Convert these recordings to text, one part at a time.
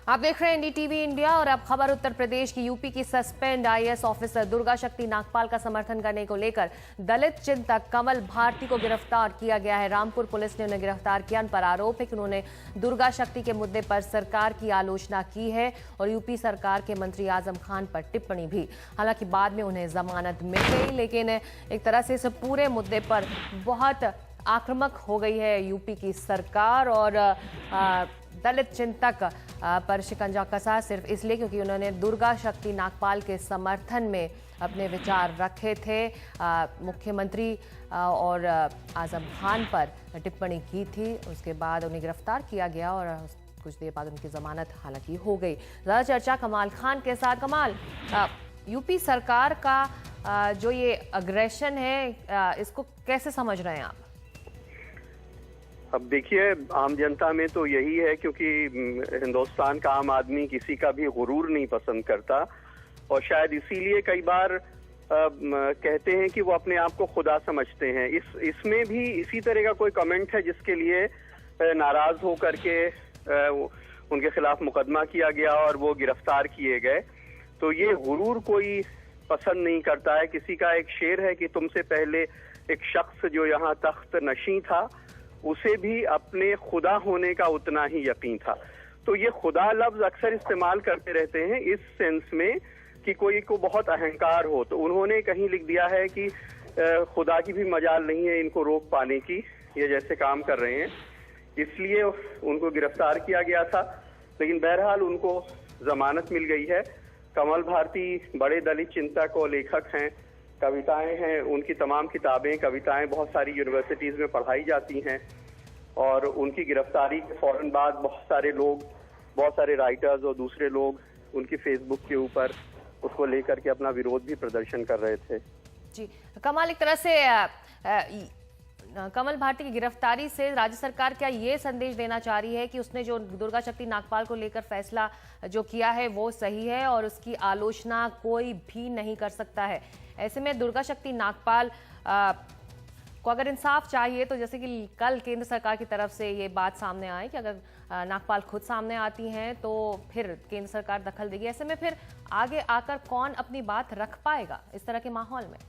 आप देख रहे हैं एनडीटीवी इंडिया और अब खबर उत्तर प्रदेश की। यूपी की सस्पेंड आईएएस ऑफिसर दुर्गा शक्ति नागपाल का समर्थन करने को लेकर दलित चिंतक कमल भारती को गिरफ्तार किया गया है। रामपुर पुलिस ने उन्हें गिरफ्तार किया। उन पर आरोप है कि उन्होंने दुर्गा शक्ति के मुद्दे पर सरकार की आलोचना की है और यूपी सरकार के मंत्री आजम खान पर टिप्पणी भी। हालांकि बाद में उन्हें जमानत मिल गई, लेकिन एक तरह से इस पूरे मुद्दे पर बहुत आक्रामक हो गई है यूपी की सरकार और दलित चिंतक पर शिकंजा कसा सिर्फ इसलिए क्योंकि उन्होंने दुर्गा शक्ति नागपाल के समर्थन में अपने विचार रखे थे। मुख्यमंत्री और आजम खान पर टिप्पणी की थी, उसके बाद उन्हें गिरफ्तार किया गया और कुछ देर बाद उनकी जमानत हालांकि हो गई। ज़्यादा चर्चा कमाल खान के साथ। कमाल, यूपी सरकार का जो ये अग्रेशन है, इसको कैसे समझ रहे हैं आप? अब देखिए, आम जनता में तो यही है क्योंकि हिंदुस्तान का आम आदमी किसी का भी गुरूर नहीं पसंद करता और शायद इसीलिए कई बार कहते हैं कि वो अपने आप को खुदा समझते हैं। इसमें भी इसी तरह का कोई कमेंट है जिसके लिए नाराज होकर के उनके खिलाफ मुकदमा किया गया और वो गिरफ्तार किए गए। तो ये गुरूर कोई पसंद नहीं करता है। किसी का एक शेर है कि तुमसे पहले एक शख्स जो यहाँ तख्त नशीं था उसे भी अपने खुदा होने का उतना ही यकीन था। तो ये खुदा लफ्ज अक्सर इस्तेमाल करते रहते हैं इस सेंस में कि कोई को बहुत अहंकार हो। तो उन्होंने कहीं लिख दिया है कि खुदा की भी मजाल नहीं है इनको रोक पाने की, ये जैसे काम कर रहे हैं, इसलिए उनको गिरफ्तार किया गया था। लेकिन बहरहाल उनको जमानत मिल गई है। कमल भारती बड़े दलित चिंतक और लेखक हैं, कविताएं हैं, उनकी तमाम किताबें कविताएं बहुत सारी यूनिवर्सिटीज में पढ़ाई जाती हैं और उनकी गिरफ्तारी के फौरन बाद बहुत सारे लोग, बहुत सारे राइटर्स और दूसरे लोग उनकी फेसबुक के ऊपर उसको लेकर के अपना विरोध भी प्रदर्शन कर रहे थे। जी कमाल, एक तरह से कमल भारती की गिरफ्तारी से राज्य सरकार क्या ये संदेश देना चाह रही है कि उसने जो दुर्गा शक्ति नागपाल को लेकर फैसला जो किया है वो सही है और उसकी आलोचना कोई भी नहीं कर सकता है? ऐसे में दुर्गा शक्ति नागपाल को अगर इंसाफ चाहिए तो जैसे कि कल केंद्र सरकार की तरफ से ये बात सामने आई कि अगर नागपाल खुद सामने आती हैं तो फिर केंद्र सरकार दखल देगी। ऐसे में फिर आगे आकर कौन अपनी बात रख पाएगा इस तरह के माहौल में?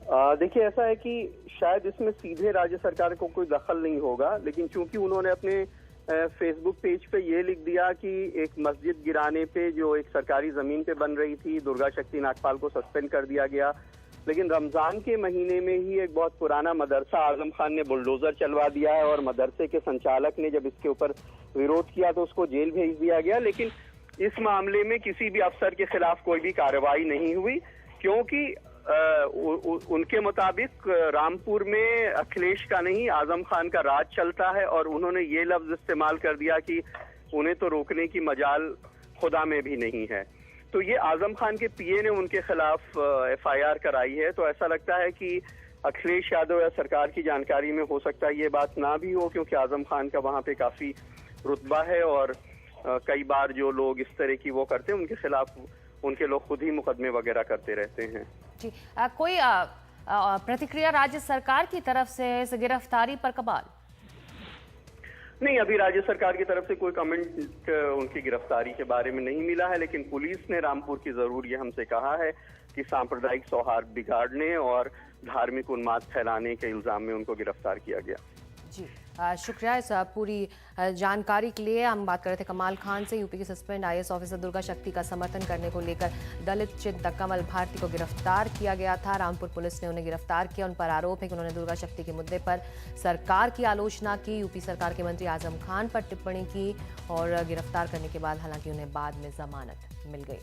देखिए, ऐसा है कि शायद इसमें सीधे राज्य सरकार को कोई दखल नहीं होगा, लेकिन चूंकि उन्होंने अपने फेसबुक पेज पे ये लिख दिया कि एक मस्जिद गिराने पे जो एक सरकारी जमीन पे बन रही थी, दुर्गा शक्ति नागपाल को सस्पेंड कर दिया गया। लेकिन रमजान के महीने में ही एक बहुत पुराना मदरसा आजम खान ने बुलडोजर चलवा दिया है और मदरसे के संचालक ने जब इसके ऊपर विरोध किया तो उसको जेल भेज दिया गया। लेकिन इस मामले में किसी भी अफसर के खिलाफ कोई भी कार्रवाई नहीं हुई क्योंकि उनके मुताबिक रामपुर में अखिलेश का नहीं आजम खान का राज चलता है और उन्होंने ये लफ्ज इस्तेमाल कर दिया कि उन्हें तो रोकने की मजाल खुदा में भी नहीं है। तो ये आजम खान के पीए ने उनके खिलाफ एफआईआर कराई है। तो ऐसा लगता है कि अखिलेश यादव या सरकार की जानकारी में हो सकता है ये बात ना भी हो क्योंकि आजम खान का वहां पे काफी रुतबा है और कई बार जो लोग इस तरह की वो करते हैं उनके खिलाफ उनके लोग खुद ही मुकदमे वगैरह करते रहते हैं। जी कोई प्रतिक्रिया राज्य सरकार की तरफ से इस गिरफ्तारी पर? कमाल नहीं, अभी राज्य सरकार की तरफ से कोई कमेंट उनकी गिरफ्तारी के बारे में नहीं मिला है, लेकिन पुलिस ने रामपुर की जरूर ये हमसे कहा है कि सांप्रदायिक सौहार्द बिगाड़ने और धार्मिक उन्माद फैलाने के इल्जाम में उनको गिरफ्तार किया गया। जी शुक्रिया इस पूरी जानकारी के लिए। हम बात कर रहे थे कमाल खान से। यूपी के सस्पेंड आईएएस ऑफिसर दुर्गा शक्ति का समर्थन करने को लेकर दलित चिंतक कमल भारती को गिरफ्तार किया गया था। रामपुर पुलिस ने उन्हें गिरफ्तार किया। उन पर आरोप है कि उन्होंने दुर्गा शक्ति के मुद्दे पर सरकार की आलोचना की, यूपी सरकार के मंत्री आजम खान पर टिप्पणी की और गिरफ्तार करने के बाद हालांकि उन्हें बाद में जमानत मिल गई।